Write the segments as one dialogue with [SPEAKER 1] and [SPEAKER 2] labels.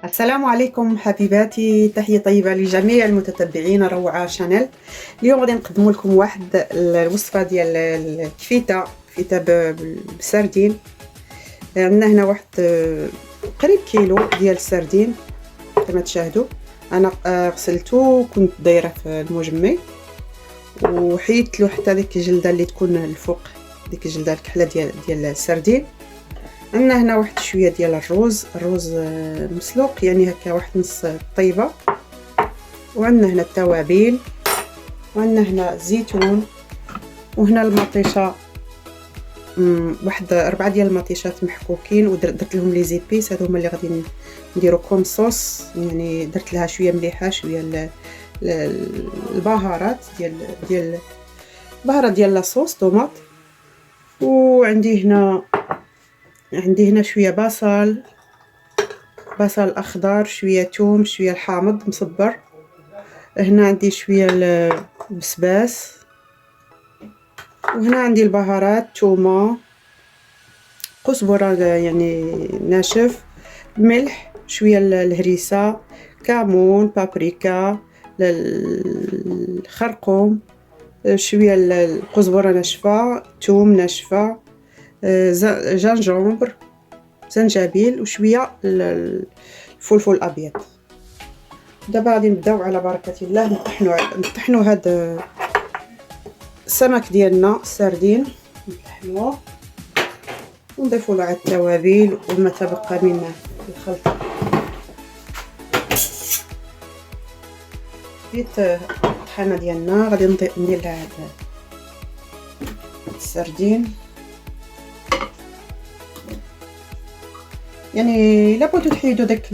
[SPEAKER 1] السلام عليكم حبيباتي، تحية طيبة لجميع المتتبعين روعة شانيل. اليوم غادي نقدم لكم واحد الوصفة ديال الكفيتة بالسردين. عندنا هنا واحد قريب كيلو ديال السردين كما تشاهدوا. انا غسلته، كنت دايره في المجمي وحيدت له حتى ديك الجلده اللي تكون الفوق، ديك الجلده الكحله ديال السردين. عندنا هنا واحد شويه ديال الروز مسلوق، يعني هكا واحد نص طيبه. وعندنا هنا التوابل، وعندنا هنا الزيتون، وهنا المطيشه، واحد 4 ديال المطيشات محكوكين، ودرت لهم لي زيبيس. هادو هما اللي غادي نديرو كوم صوص، يعني درت لها شويه مليحه، شويه البهارات ديال البهارات ديال لاصوص طوماط. وعندي هنا شويه بصل اخضر، شويه ثوم، شويه الحامض مصبر. هنا عندي شويه البسباس، وهنا عندي البهارات، تومه، كزبره يعني ناشف، ملح، شويه الهريسه، كمون، بابريكا، الخرقوم، شويه الكزبره ناشفه، ثوم ناشفه، جنجبر، زنجبيل، وشويه الفلفل الابيض. دابا غادي نبداو على بركه الله نطحنوا هاد السمك ديالنا السردين، نطحنوه ونضيفوا له التوابل وما تبقى من الخلطه. ديت الطحانه ديالنا غادي ندير لها هاد السردين. يعني الا بغيتو تحيدوا داك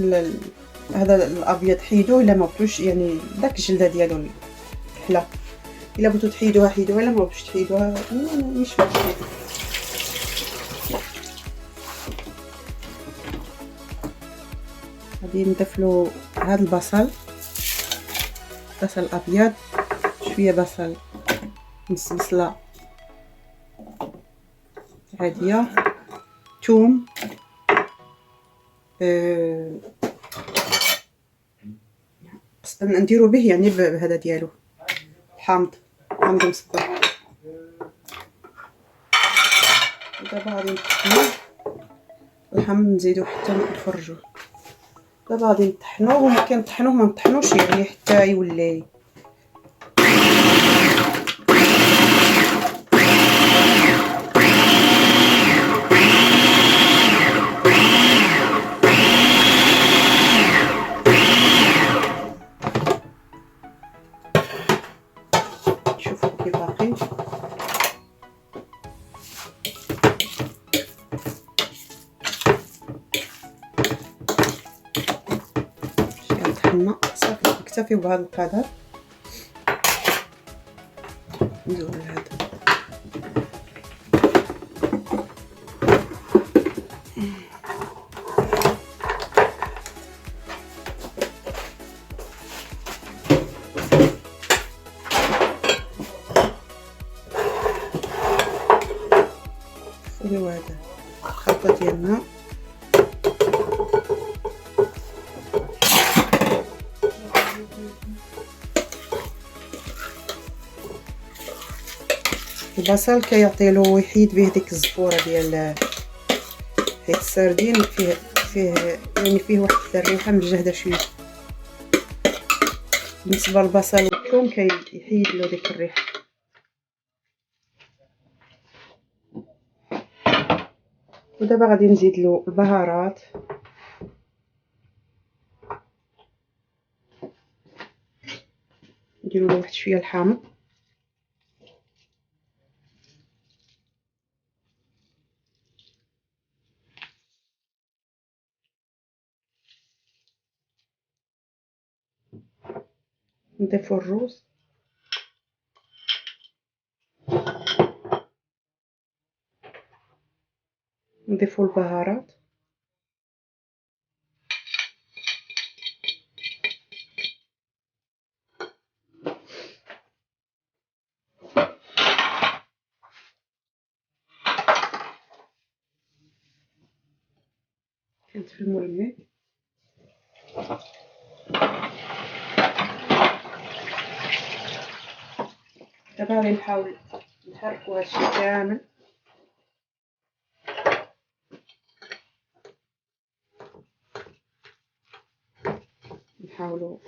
[SPEAKER 1] هذا الابيض حيدوه، الا ما بغيتوش يعني داك الجلده ديالو الكحله، الا بغيتو تحيدوها حيدوها، الا ما بغيتوش تحيدوها مش فاش. غادي نضيفلو هذا البصل ابيض، شويه بصل، نص بصله عاديه، ثوم، نديرو به يعني بهذا ديالو حامض مصبر. دابا غادي نطحنوه الحامض، نزيدو حتى نخرجوه. دابا غادي نطحنوه، وممكن نطحنوه ما نطحنوش يعني حتى يولي شوفوا كي باقي. طحنا صافي، نكتفيو بهذا القدر. نديرو هذا هذا الخلطه ديالنا. البصل كيعطي له ويحيد به ديك الزفوره ديال حيت السردين فيه يعني فيه واحد الريحه مجهده شويه. بالنسبه للبصل والثوم كيحيد له ديك الريحه. ودابا غادي نزيد له البهارات، نديرو له واحد شويه الحامض، نضيفو الروز، نضيفو البهارات، كنت في المرمي. دابا غادي نحاول نحركو هادشي كامل. نحاولو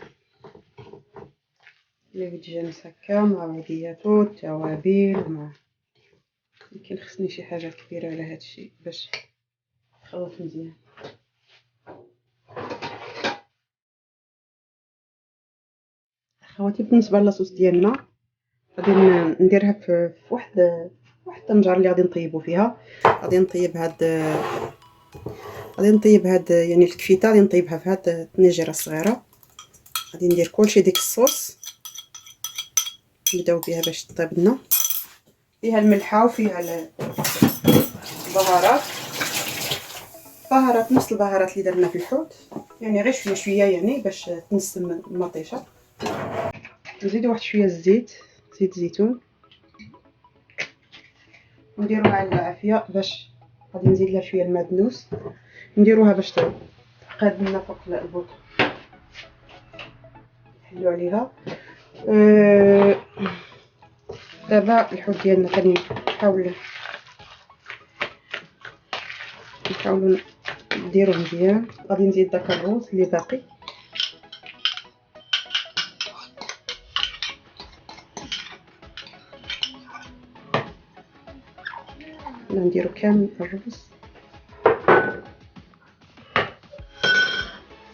[SPEAKER 1] اللي يتجانس هكا مع بعضياتو، التوابل مع يمكن خصني شي حاجه كبيره على هادشي باش نخلط مزيان. اخواتي بالنسبه لاصوص ديالنا غادي نديرها في واحد الطنجره اللي غادي نطيبو فيها. غادي نطيب هاد يعني الكفيته غادي نطيبها في هاد الطنجره الصغيره. غادي ندير كلشي ديك الصوص نبداو بها باش تطيب لنا. فيها الملحه وفيها البهارات نفس البهارات اللي درنا في الحوت، يعني غير شويه شويه يعني باش تنسم المطيشه. نزيدو واحد شويه زيت زيتون ونديروها على العافيه باش غادي نزيد لها شويه المعدنوس نديروها باش تقاد لنا فوق البوطه. نحلو عليها. دابا الحوت ديالنا غادي نحاولوا نديروه مزيان. غادي نزيد داك الروز اللي باقي، نديرو كامل الرز.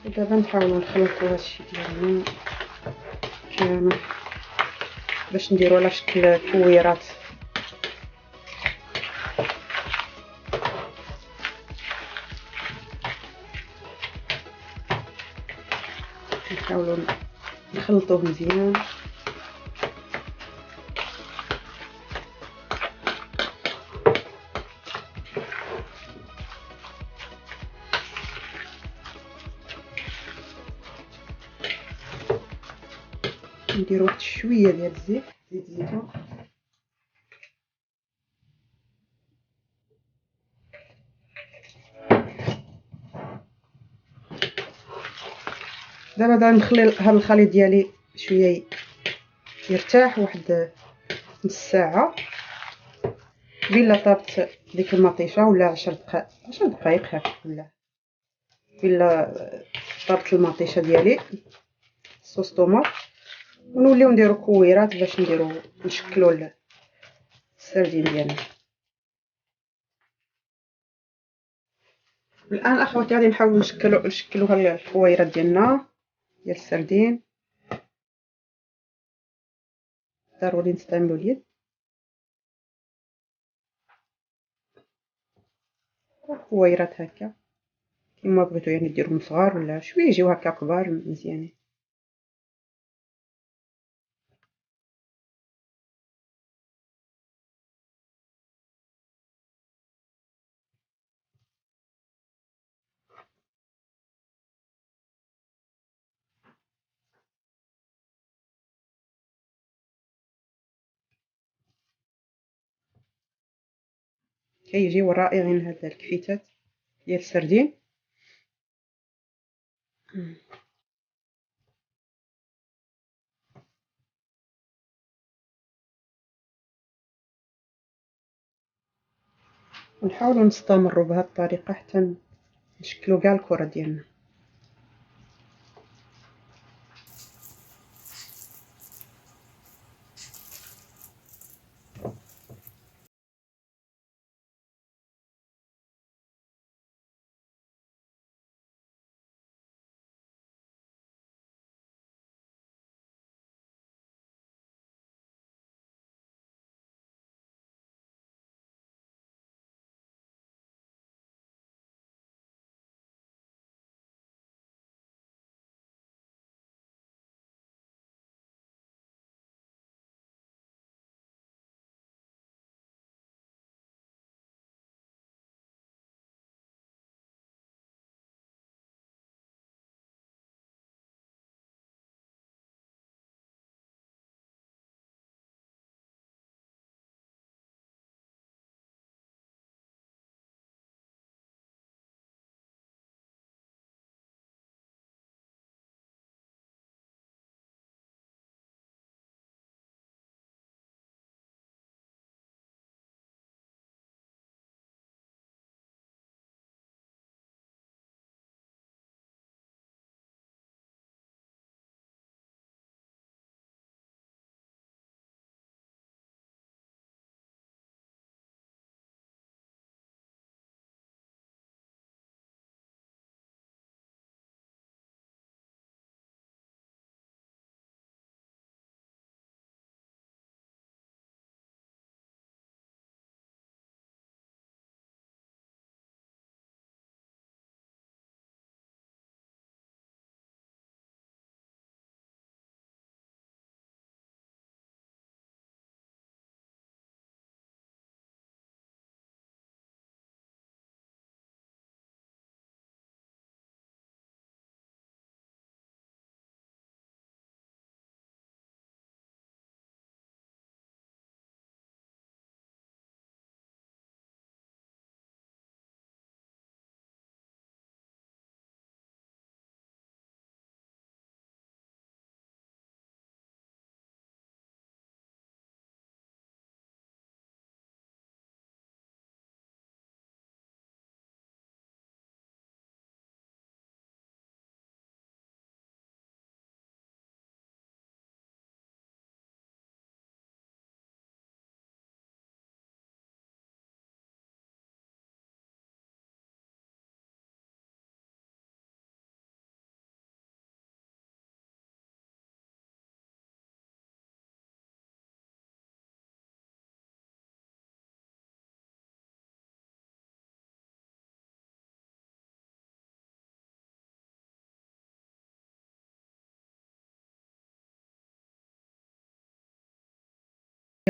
[SPEAKER 1] ودابا نحاولوا نخلطوا هادشي ديالنا كامل باش نديرو على شكل كويرات. نحاولوا نخلطوه مزيان. نديرو واحد شويه ديال زيت زيتون. دابا نخلي هاد الخليط ديالي شويه يرتاح واحد نص ساعه بلا طابت ديك المطيشه ولا 10 دقائق هكا ولا بلا طابت المطيشه ديالي صوص طوماط. ونوليو نديرو كويرات باش نشكلو السردين ديالنا. الان اخواتي غادي نحاولوا نشكلو الكويرات ديالنا ديال السردين. ضروري نستعملوا اليد. كويرات هكا كيما بغيتو يعني ديروهم صغار ولا شويه يجيو هكا كبار مزيانين. كيجيو رائعين هاد الكفيتات ديال السردين. ونحاولوا نستمروا بهذه الطريقه حتى نشكلوا كاع الكره ديالنا.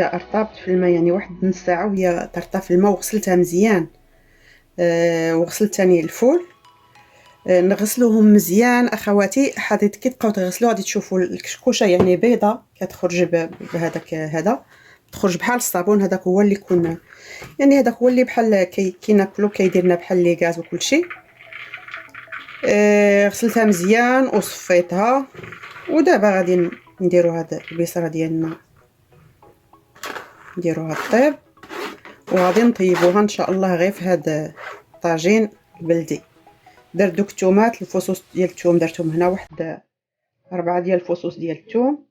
[SPEAKER 1] ارطبت في الماء يعني واحد نص ساعه وهي ترطب في الماء، وغسلتها مزيان. وغسلت ثاني الفول. نغسلوهم مزيان اخواتي. حتى كي تبقاو تغسلوا غادي تشوفوا الكشكوشه يعني بيضه كتخرج بهذاك هذا، تخرج بحال الصابون. هذاك هو اللي كنا يعني هذاك هو اللي بحال كي ناكلو كيدير لنا بحال لي غاز وكلشي. غسلتها مزيان وصفيتها. ودابا غادي نديرو هاد البصره ديالنا، نديروها طيب، وغادي نطيبوها ان شاء الله غير في هاد الطاجين البلدي. درت دوك الثومات، الفصوص ديال الثوم درتهم هنا واحد 4 ديال الفصوص ديال الثوم.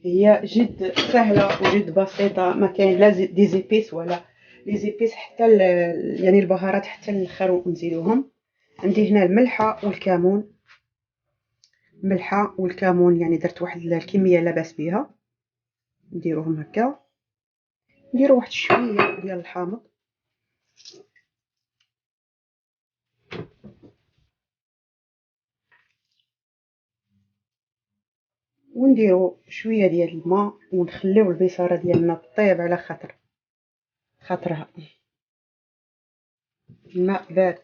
[SPEAKER 1] هي جد سهله وجد بسيطه، ما كاين لا دي زيبيس ولا لي زيبيس حتى يعني البهارات حتى الاخر نزيدوهم. عندي هنا الملحه والكمون، الملحه والكمون يعني درت واحد الكميه لاباس بها. نديروهم هكا، نديرو واحد شويه ديال الحامض، ونديرو شويه ديال الماء، ونخليو البصاره ديالنا طيب على خاطرها الماء بارد.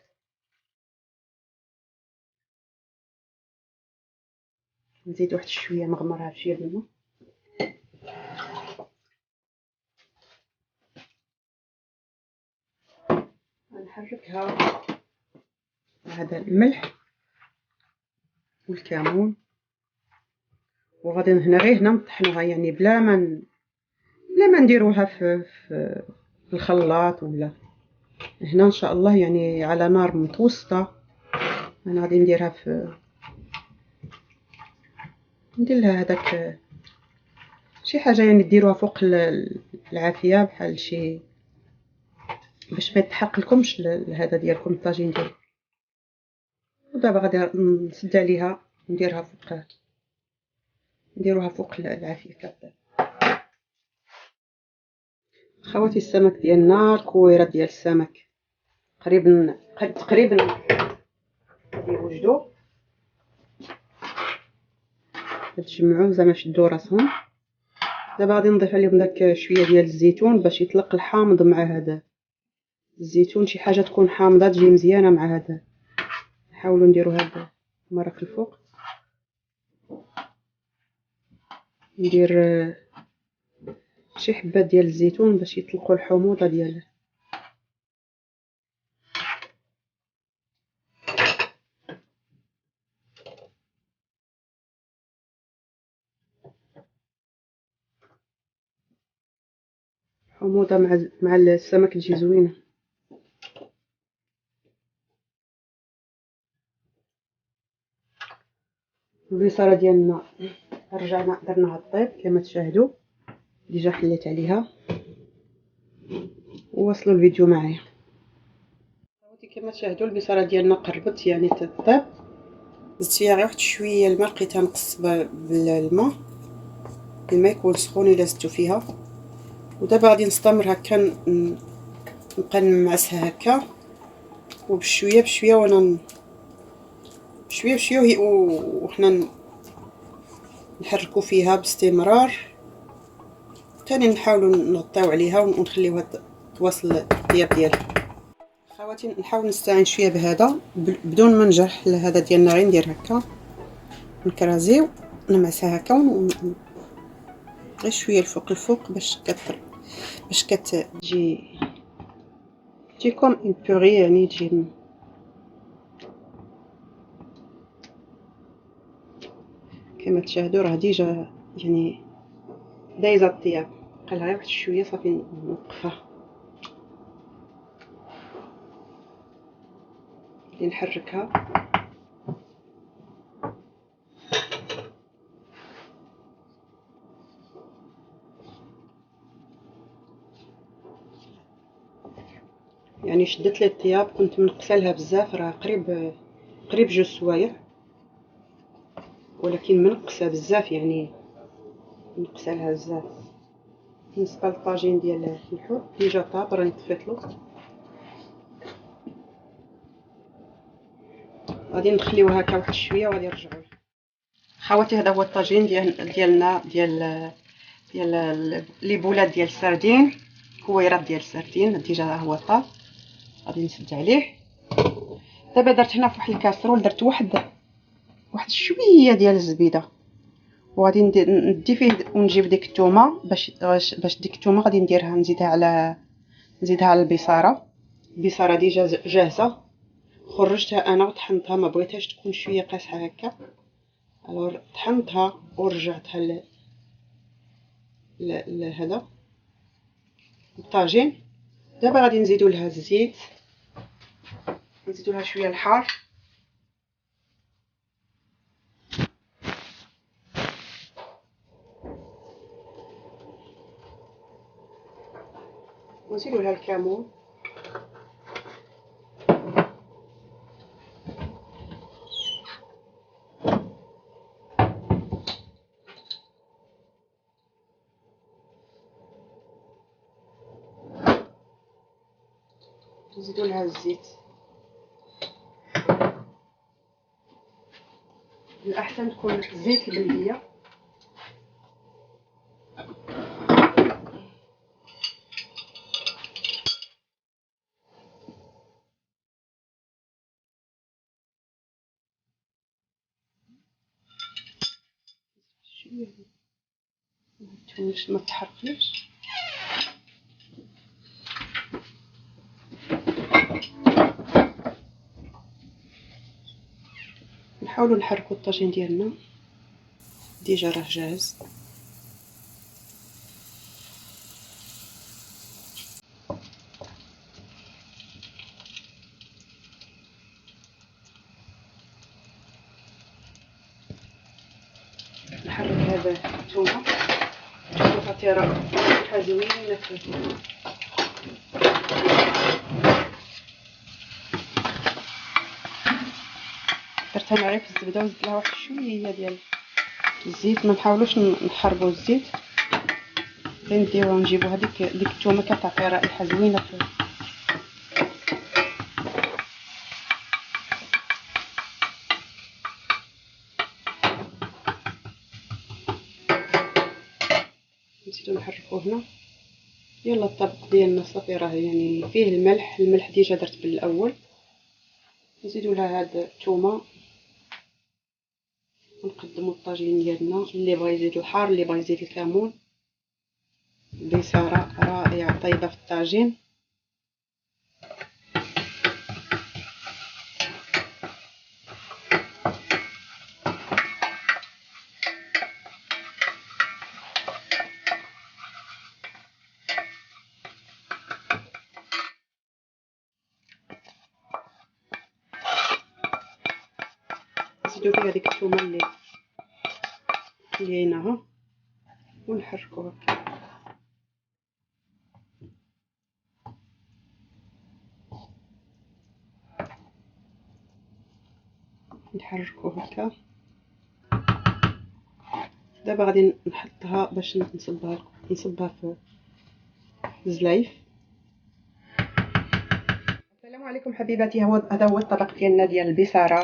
[SPEAKER 1] نزيد واحد شويه نغمرها بشويه الماء، نحركها هذا الملح والكمون. وغادي هنا نطحنوها يعني بلا ما نديروها في الخلاط ولا. هنا ان شاء الله يعني على نار متوسطه. انا غادي نديرها ندير لها هذاك شي حاجه يعني ديروها فوق العافيه بحال شي باش ما يتحرق لكمش هذا ديالكم الطاجين ديالكم. ودابا غادي نسد عليها نديروها فوق العافيه كطيب. خواتي السمك ديالنا، الكويرات ديال السمك تقريبا يوجدوا. تجمعوا زعما شدوا راسهم. دابا غادي نضيف عليهم داك شويه ديال الزيتون باش يطلق الحامض مع هذا الزيتون. شي حاجه تكون حامضه تجي مزيانه مع هذا. نحاولوا نديروا هذا المرق الفوق. ندير شي حبات ديال الزيتون باش يطلقوا الحموضه ديال الحموضه مع السمك تجي زوينه. البصاره ديالنا رجعنا درناها طيب كما تشاهدوا. ديجا حليت عليها. وواصلوا الفيديو معايا. كما تشاهدوا البصاره ديالنا قربت يعني تطيب. زدت فيها غير واحد شويه الماء، لقيتها نقص بالماء. الماء يكون سخون الا زدتو فيها. ودابا غادي نستمر هكا نبقى نمعسها هكا وبشويه بشويه، وانا بشويه بشويه وحنا نحركوا فيها باستمرار. ثاني نحاولوا نغطيو عليها ونخليوها تواصل الطياب ديالها. خواتي نحاول نستعين شويه بهذا بدون ما نجرح هذا ديالنا، غير ندير هكا نكرازيو نمعسها هكا غير شويه الفوق باش كتجي كوم اون بوري يعني تجي كما تشاهدوا. راه ديجا يعني دايزه الطياب، بقالها غير واحد شويه صافي نوقفها. نحركها يعني شدت لي الطياب. كنت منقصه لها بزاف، راه قريب 2 سوايع، ولكن منقصه بزاف يعني منقصه لها بزاف. بالنسبه للطاجين ديال الحوت ديجا طاب، راني طفيتلو. غادي نخليوه هكا واحد شويه وغادي نرجعوا. خواتي هذا هو الطاجين ديالنا ديال ديال لي بولات ديال السردين، كويرات ديال السردين. ديجا هو طاب، غادي نسد عليه. دابا درت هنا في واحد الكاسرول، درت واحد شويه ديال الزبيده، وغادي ندي فيه ونجيب ديك الثومه. باش ديك الثومه غادي نديرها، نزيدها على البصاره ديجا جاهزه، خرجتها انا وطحنتها، ما بغيتهاش تكون شويه قاصحه هكا. الوغ طحنتها ورجعتها هذا الطاجين. دابا غادي نزيدو لها الزيت، نزيدو لها شويه الحار، ونزيدو لها الكمون، نزيدو لها الزيت. الاحسن تكون زيت البلديه. شويه ما تحرقيش. نحاولوا نحركوا الطاجين ديالنا، ديجا راه جاهز. نحرك هذا الثومه، خطيره ريحه زوينه فيه. درتها معايا في الزبده، وزدت لها واحد شويه ديال الزيت. ما نحاولوش نحربوا الزيت، غير نديروها نجيبوا هذيك الثومه كتعطي رائحه زوينه فيه. نزيدو نحركوه هنا. يلا الطبق ديالنا صافي، راه يعني فيه الملح ديجا درت بالاول. نزيدو لها هاد الثومه ونقدموا الطاجين ديالنا. اللي بغى يزيد الحار، اللي بغى يزيد الكمون. بصراحه رائعه طيبه في الطاجين. نزيدو فيها ديك الثومه اللي عيناها ونحركوها. نحركوه هكا. دابا غادي نحطها باش نصبها في الزلايف. السلام عليكم حبيباتي. هذا هو الطبق ديالنا ديال البصاره،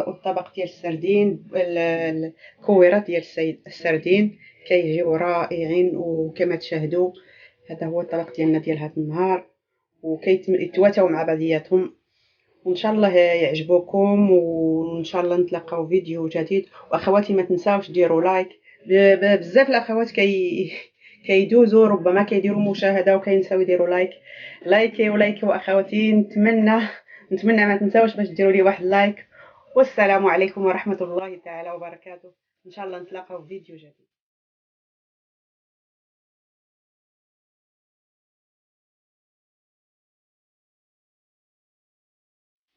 [SPEAKER 1] والطبق ديال السردين، الكويرات ديال السردين كيجيو رائعين. وكما تشاهدوا هذا هو الطبق ديالنا ديال هذا النهار، وكيتواتاو مع بعضياتهم. وان شاء الله يعجبوكم، وان شاء الله نتلاقاو فيديو جديد. واخواتي ما تنساوش ديروا لايك. بزاف الاخوات كيدوزوا ربما كيديروا مشاهده وكينساو يديروا لايك واخواتي. نتمنى ما تنساوش باش ديروا لي واحد لايك. والسلام عليكم ورحمه الله تعالى وبركاته. ان شاء الله نتلاقاو في فيديو جديد.